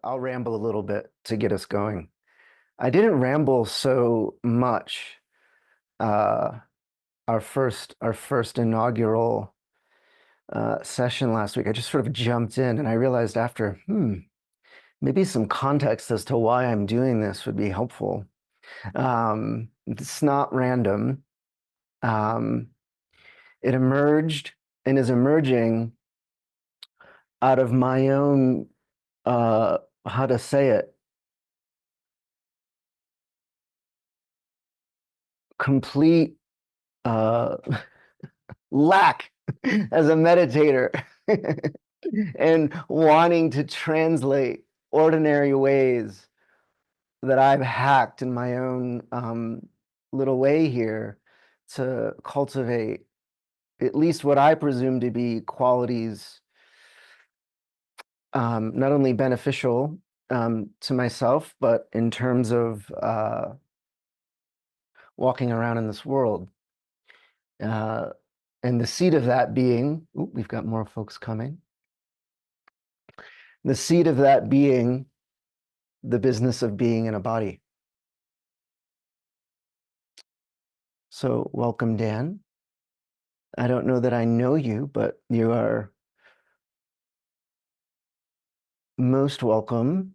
I'll ramble a little bit to get us going. I didn't ramble so much uh, our first inaugural session last week. I just sort of jumped in and I realized after, maybe some context as to why I'm doing this would be helpful. It's not random. Um, it emerged and is emerging out of my own, how to say it, complete uh, lack as a meditator and wanting to translate ordinary ways that I've hacked in my own little way here to cultivate at least what I presume to be qualities not only beneficial to myself, but in terms of walking around in this world. Uh, and the seed of that being, ooh, we've got more folks coming. The seed of that being the business of being in a body. So welcome, Dan. I don't know that I know you, but you are most welcome.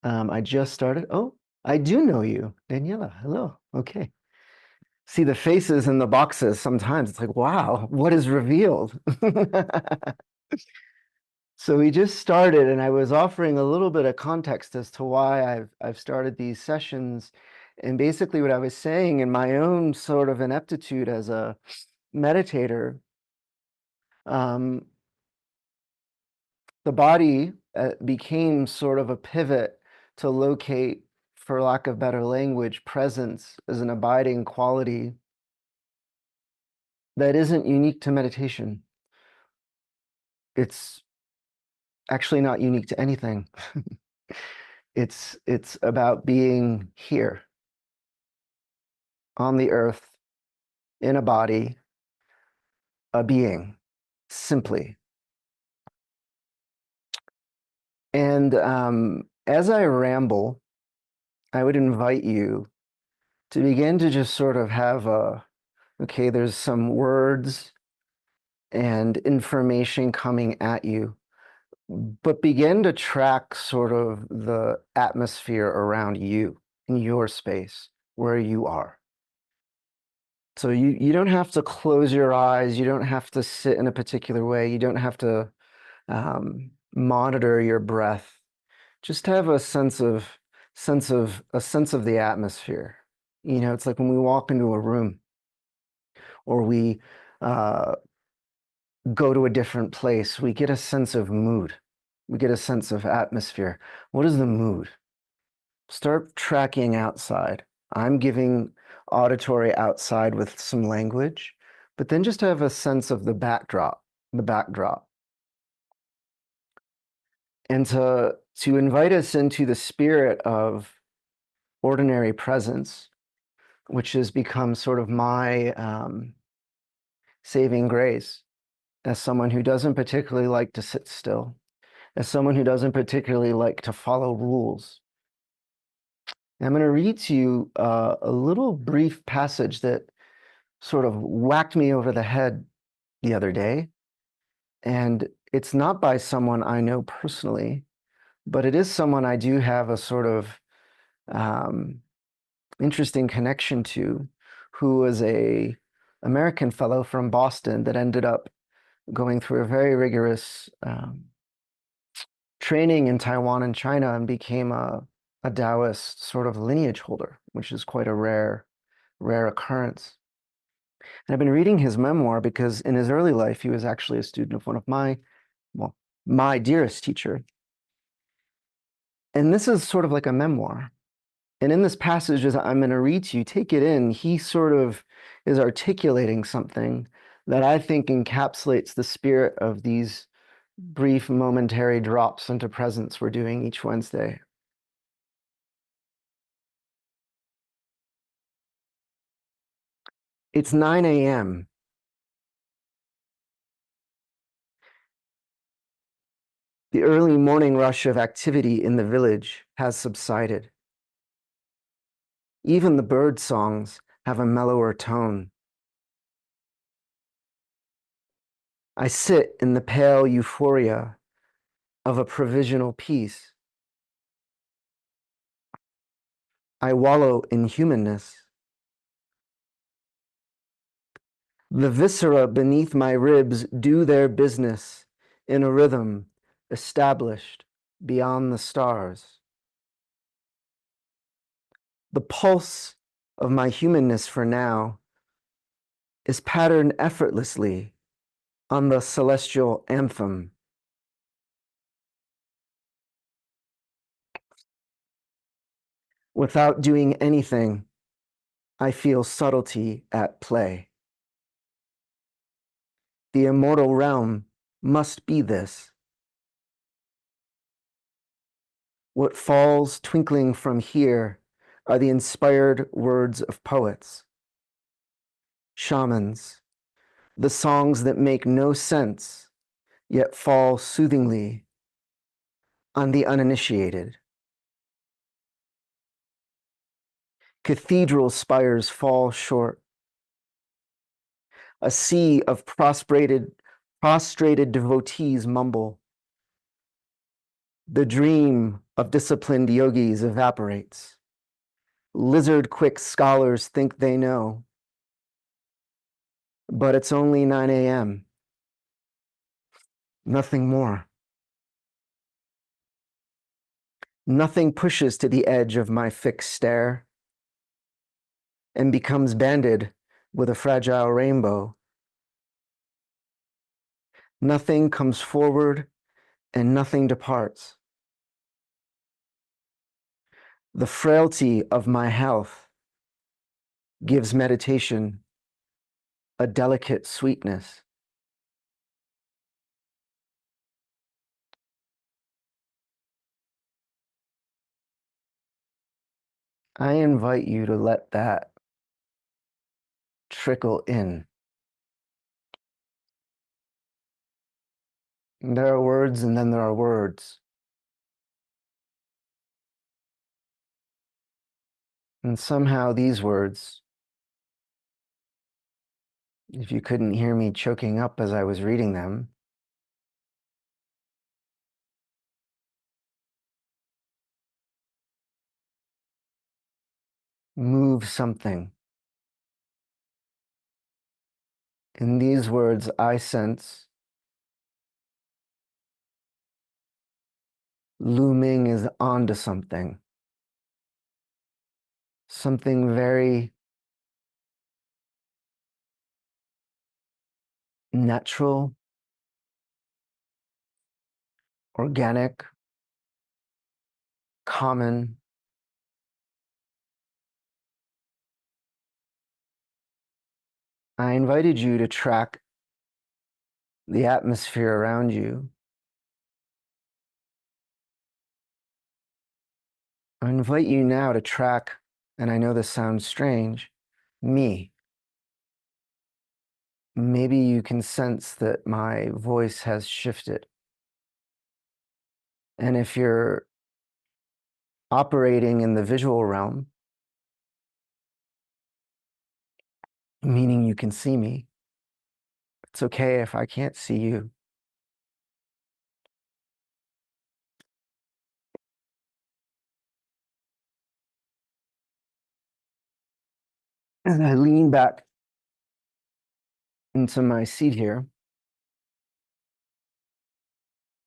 I just started. Oh, I do know you, Daniela. Hello. Okay. See the faces in the boxes sometimes. It's like, wow, what is revealed? So we just started, and I was offering a little bit of context as to why I've started these sessions. And basically what I was saying in my own sort of ineptitude as a meditator, um, the body became sort of a pivot to locate, for lack of better language, presence as an abiding quality that isn't unique to meditation. It's actually not unique to anything. It's about being here on the earth, in a body, a being, simply. And as I ramble, I would invite you to begin to just sort of have okay, there's some words and information coming at you, but begin to track sort of the atmosphere around you in your space where you are. So you don't have to close your eyes. You don't have to sit in a particular way. You don't have to monitor your breath. Just have a sense of the atmosphere. You know, it's like when we walk into a room or we uh, go to a different place, we get a sense of mood. We get a sense of atmosphere. What is the mood? Start tracking outside. I'm giving auditory outside with some language, but then just have a sense of the backdrop, the backdrop. And to invite us into the spirit of ordinary presence, which has become sort of my saving grace as someone who doesn't particularly like to sit still, as someone who doesn't particularly like to follow rules. I'm going to read to you a little brief passage that sort of whacked me over the head the other day. And it's not by someone I know personally, but it is someone I do have a sort of um, interesting connection to, who was a American fellow from Boston that ended up going through a very rigorous training in Taiwan and China and became a Taoist sort of lineage holder, which is quite a rare occurrence. And I've been reading his memoir because in his early life, he was actually a student of one of well, my dearest teacher. And this is sort of like a memoir. And in this passage, as I'm going to read to you, take it in, he sort of is articulating something that I think encapsulates the spirit of these brief momentary drops into presence we're doing each Wednesday. It's 9 a.m. The early morning rush of activity in the village has subsided. Even the bird songs have a mellower tone. I sit in the pale euphoria of a provisional peace. I wallow in humanness. The viscera beneath my ribs do their business in a rhythm established beyond the stars. The pulse of my humanness for now is patterned effortlessly on the celestial anthem. Without doing anything, I feel subtlety at play. The immortal realm must be this. What falls twinkling from here are the inspired words of poets, shamans, the songs that make no sense, yet fall soothingly on the uninitiated. Cathedral spires fall short. A sea of prostrated devotees mumble. The dream of disciplined yogis evaporates. Lizard-quick scholars think they know, but it's only 9 a.m. Nothing more. Nothing pushes to the edge of my fixed stare and becomes banded with a fragile rainbow. Nothing comes forward and nothing departs. The frailty of my health gives meditation a delicate sweetness. I invite you to let that trickle in. There are words and then there are words. And somehow these words, if you couldn't hear me choking up as I was reading them, move something. In these words, I sense Lu Ming is onto something. Something very natural, organic, common. I invited you to track the atmosphere around you. I invite you now to track, and I know this sounds strange, me. Maybe you can sense that my voice has shifted. And if you're operating in the visual realm, meaning you can see me, it's okay if I can't see you. And I lean back into my seat here,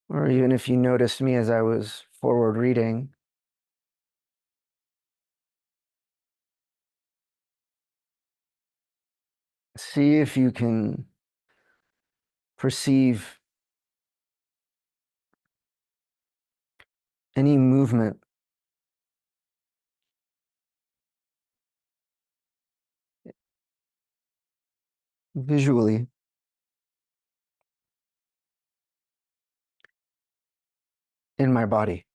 or even if you noticed me as I was forward reading, see if you can perceive any movement visually in my body.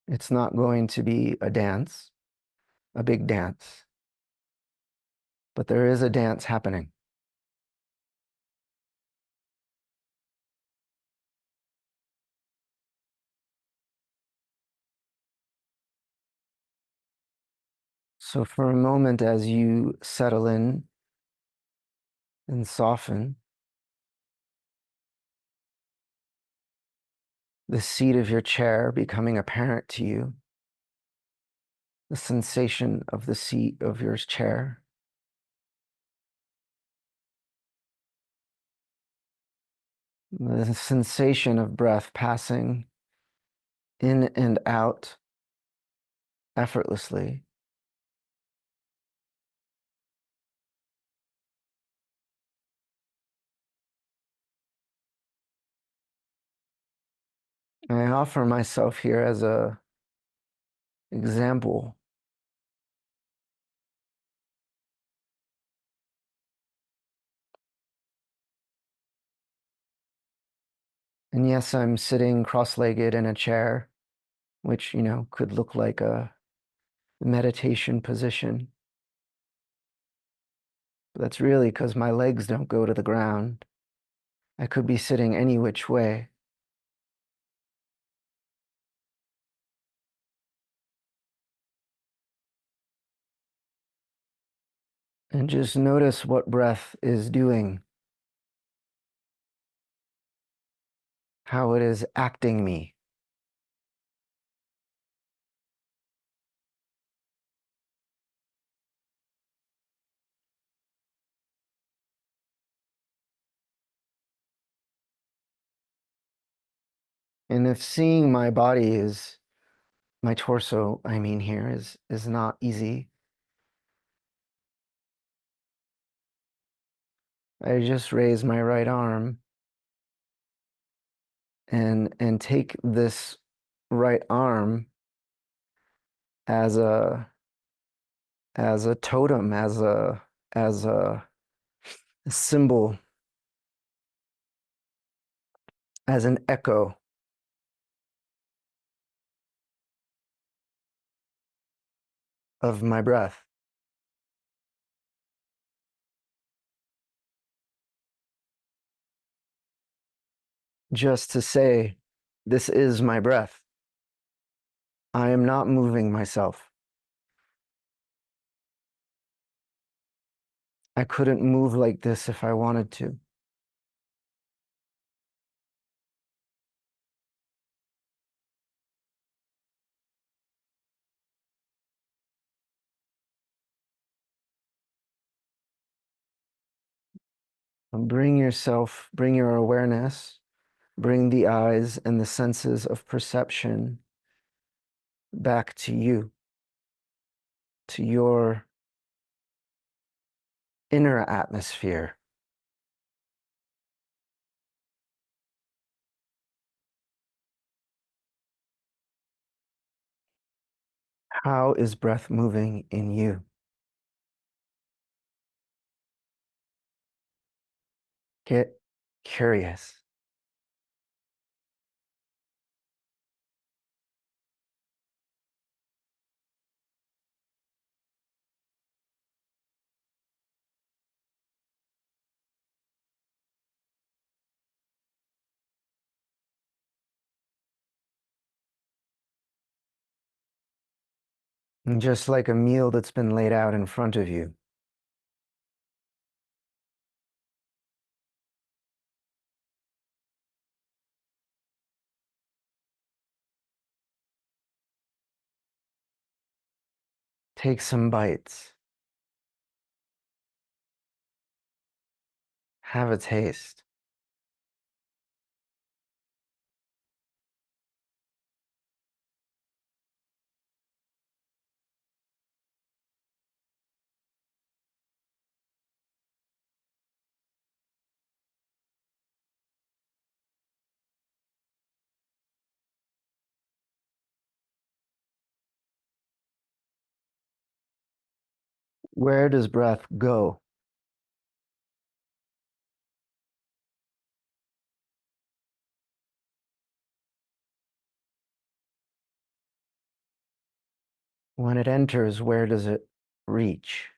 It's not going to be a dance, a big dance. but there is a dance happening. So for a moment, as you settle in and soften, the seat of your chair becoming apparent to you, the sensation of the seat of your chair, the sensation of breath passing in and out effortlessly. I offer myself here as a example. And yes, I'm sitting cross-legged in a chair, which, could look like a meditation position. But that's really because my legs don't go to the ground. I could be sitting any which way. And just notice what breath is doing, how it is acting me. And if seeing my body is, my torso, I mean here, is not easy, I just raise my right arm and take this right arm as a totem, as a symbol, as an echo of my breath, just to say, this is my breath. I am not moving myself. I couldn't move like this if I wanted to. Bring yourself, bring your awareness, bring the eyes and the senses of perception back to you, to your inner atmosphere. How is breath moving in you? Get curious. And just like a meal that's been laid out in front of you, take some bites, have a taste. Where does breath go? When it enters, where does it reach?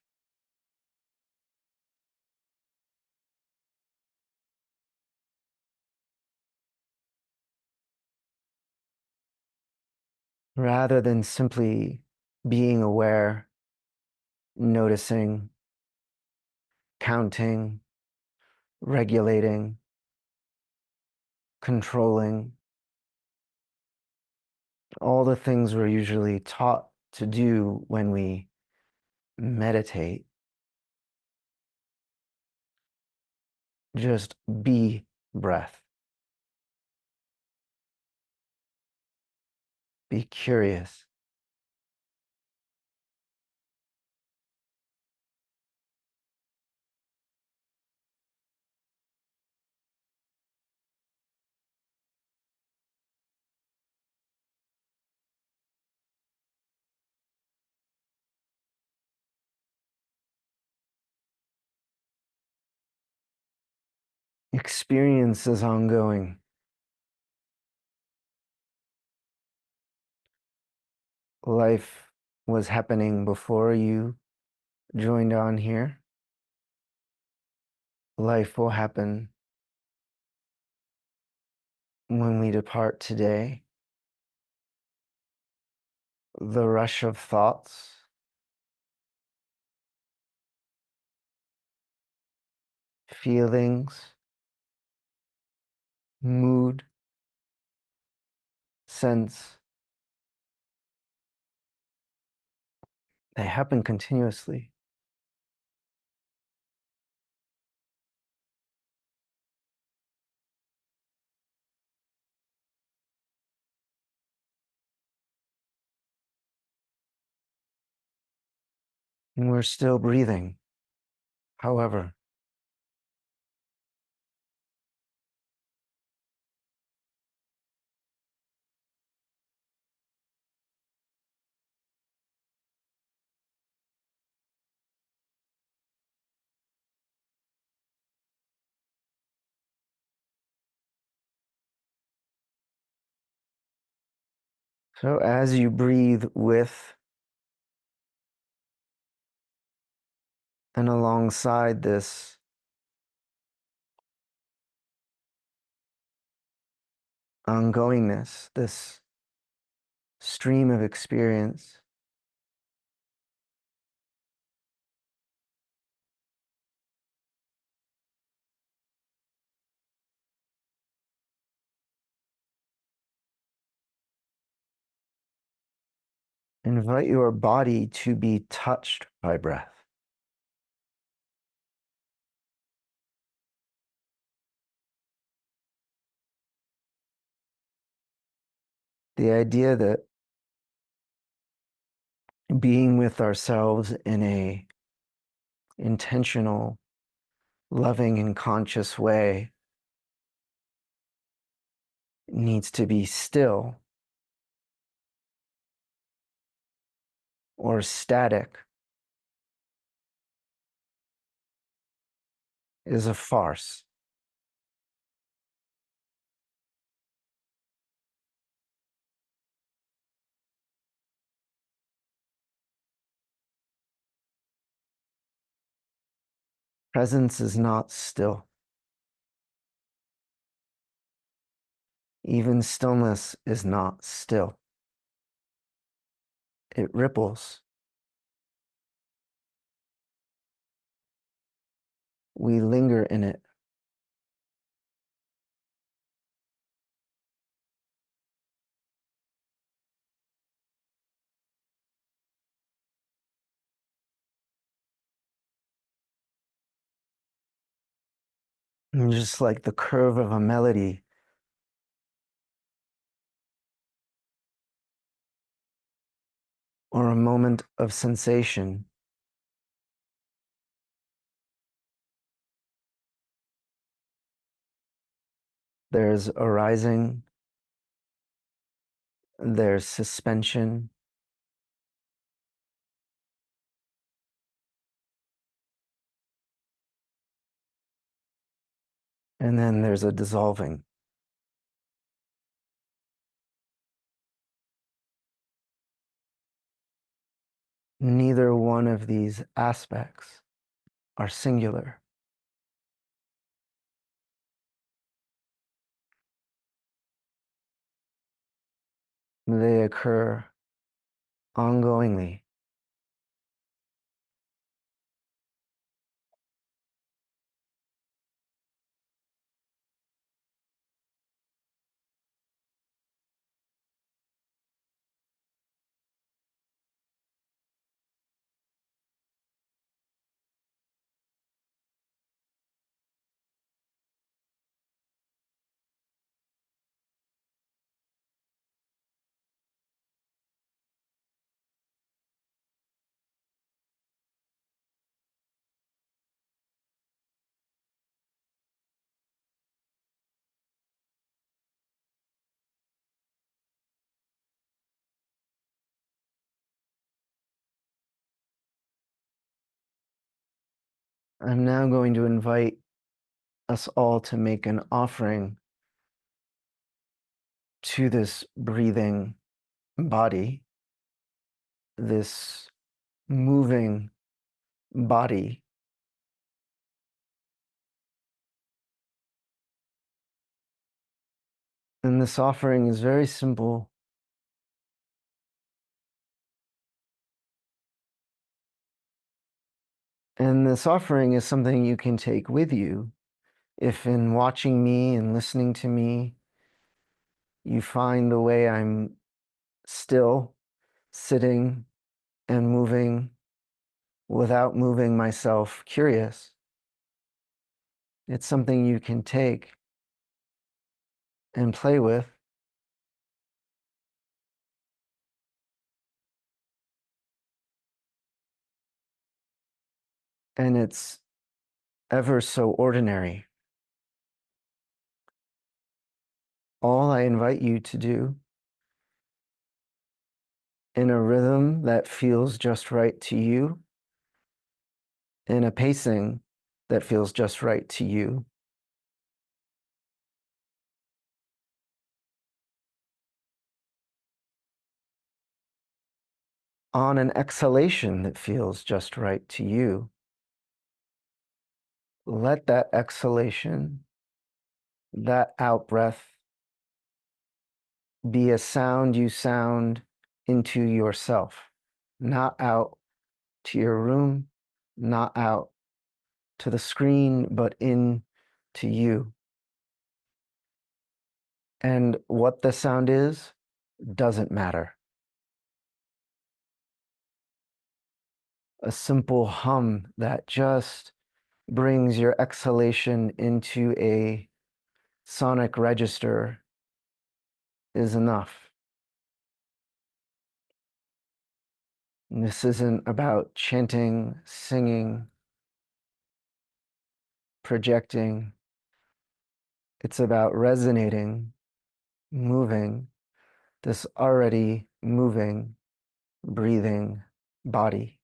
rather than simply being aware, noticing, counting, regulating, controlling, all the things we're usually taught to do when we meditate. Just be breath. Be curious. Experience is ongoing. Life was happening before you joined on here. Life will happen when we depart today. The rush of thoughts, feelings, mood, sense, they happen continuously. And we're still breathing. However, so as you breathe with and alongside this ongoingness, this stream of experience, invite your body to be touched by breath. The idea that being with ourselves in a intentional, loving, and conscious way needs to be still or static is a farce. Presence is not still. Even stillness is not still. It ripples. We linger in it. And just like the curve of a melody, or a moment of sensation, there's arising, there's suspension, and then there's a dissolving. Neither one of these aspects are singular. They occur ongoingly. I'm now going to invite us all to make an offering to this breathing body, this moving body. And this offering is very simple. And this offering is something you can take with you. If in watching me and listening to me, you find the way I'm still sitting and moving without moving myself curious, it's something you can take and play with. And it's ever so ordinary. All I invite you to do, in a rhythm that feels just right to you, in a pacing that feels just right to you, on an exhalation that feels just right to you, let that exhalation, that out breath, be a sound you sound into yourself, not out to your room, not out to the screen, but in to you. And what the sound is doesn't matter. A simple hum that just brings your exhalation into a sonic register is enough. And this isn't about chanting, singing, projecting. It's about resonating, moving this already moving, breathing body.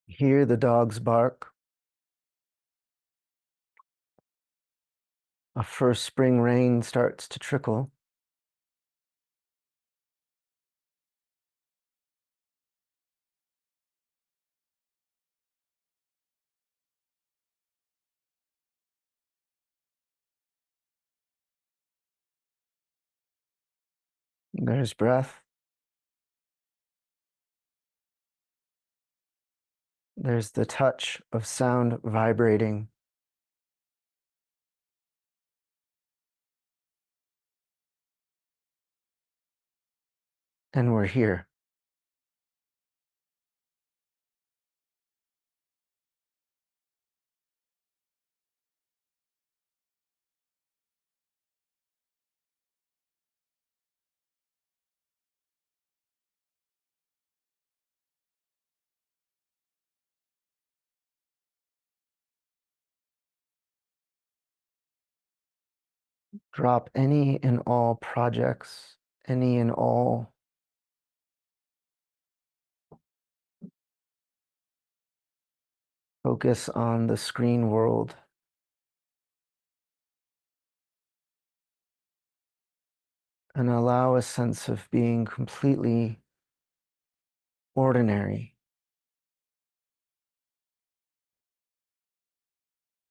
Hear the dogs bark. A first spring rain starts to trickle. There's breath. There's the touch of sound vibrating. And we're here. Drop any and all projects, any and all focus on the screen world. And allow a sense of being completely ordinary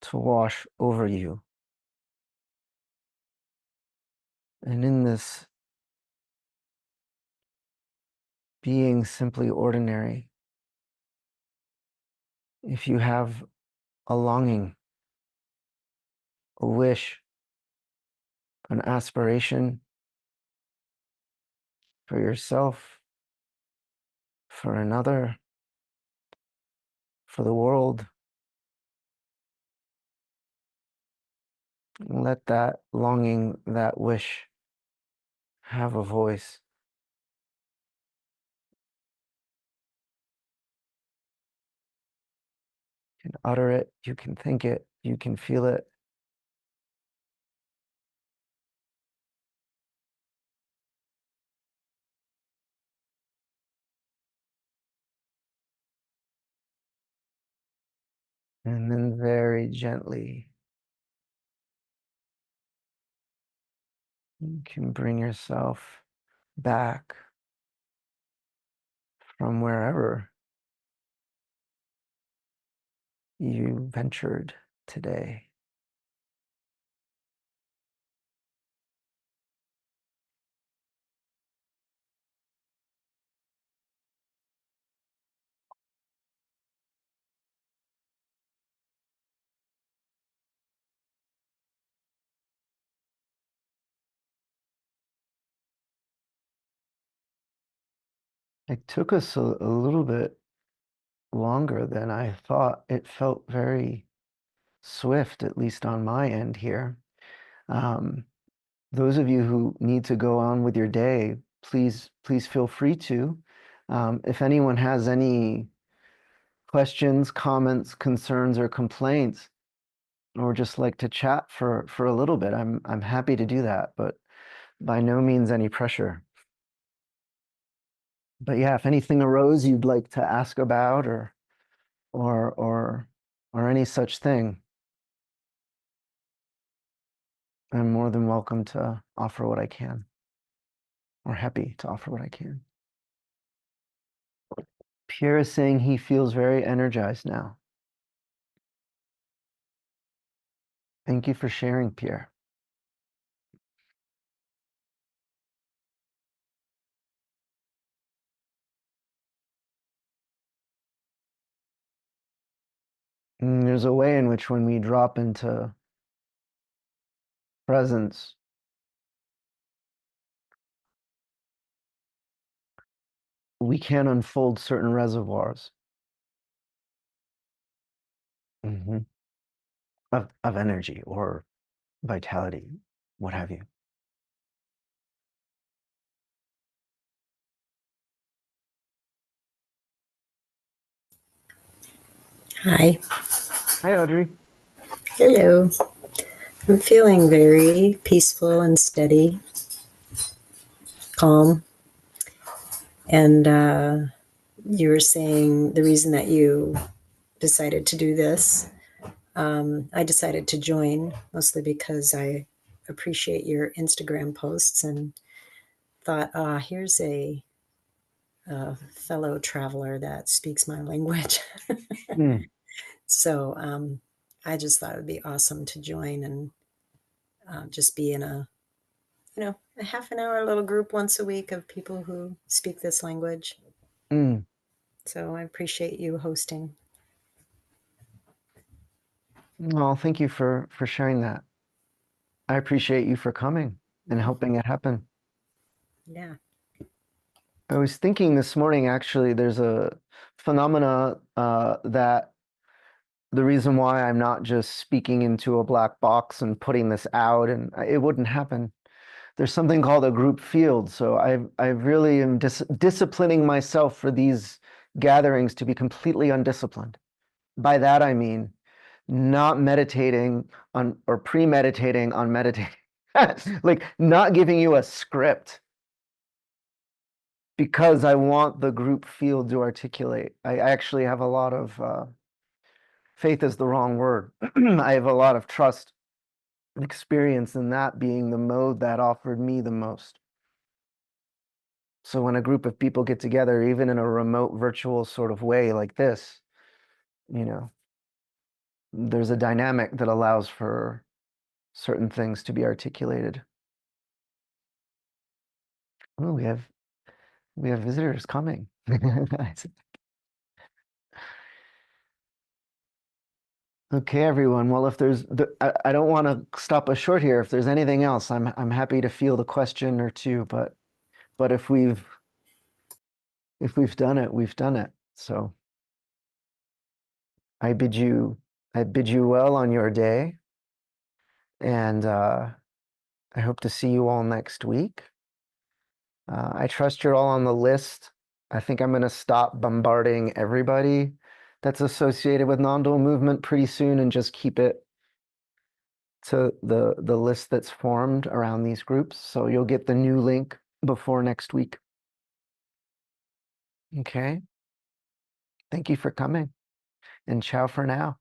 to wash over you. And in this being simply ordinary, if you have a longing, a wish, an aspiration for yourself, for another, for the world, let that longing, that wish have a voice. You can utter it, you can think it, you can feel it. And then very gently, you can bring yourself back from wherever you ventured today. It took us a little bit longer than I thought. It felt very swift, at least on my end here. Um, those of you who need to go on with your day, please feel free to. If anyone has any questions, comments, concerns, or complaints, or just like to chat for a little bit, I'm happy to do that, but by no means any pressure. But yeah, if anything arose you'd like to ask about or or or any such thing, I'm more than welcome to offer what I can, or happy to offer what I can. Pierre is saying he feels very energized now. Thank you for sharing, Pierre. And there's a way in which when we drop into presence, we can unfold certain reservoirs of energy or vitality, what have you. Hi. Hi, Audrey. Hello. I'm feeling very peaceful and steady, calm. And you were saying the reason that you decided to do this. I decided to join mostly because I appreciate your Instagram posts and thought, here's a fellow traveler that speaks my language. So I just thought it would be awesome to join and just be in a a half an hour little group once a week of people who speak this language. Mm. So I appreciate you hosting. Well, thank you for sharing that. I appreciate you for coming and helping it happen. Yeah. I was thinking this morning, actually, there's a phenomena that the reason why I'm not just speaking into a black box and putting this out, and it wouldn't happen. There's something called a group field. So I really am disciplining myself for these gatherings to be completely undisciplined. By that I mean not meditating on or premeditating on meditating, like not giving you a script because I want the group field to articulate. I actually have a lot of faith is the wrong word. I have a lot of trust and experience in that being the mode that offered me the most. So when a group of people get together, even in a remote virtual sort of way like this, you know, there's a dynamic that allows for certain things to be articulated. Oh, we have visitors coming. Okay, everyone. Well, if there's, I don't want to stop us short here. If there's anything else, I'm happy to field a question or two. But if we've done it, we've done it. So I bid you I bid you well on your day, and I hope to see you all next week. I trust you're all on the list. I think I'm going to stop bombarding everybody that's associated with non-dual movement pretty soon and just keep it to the list that's formed around these groups. So you'll get the new link before next week. Okay. Thank you for coming, and ciao for now.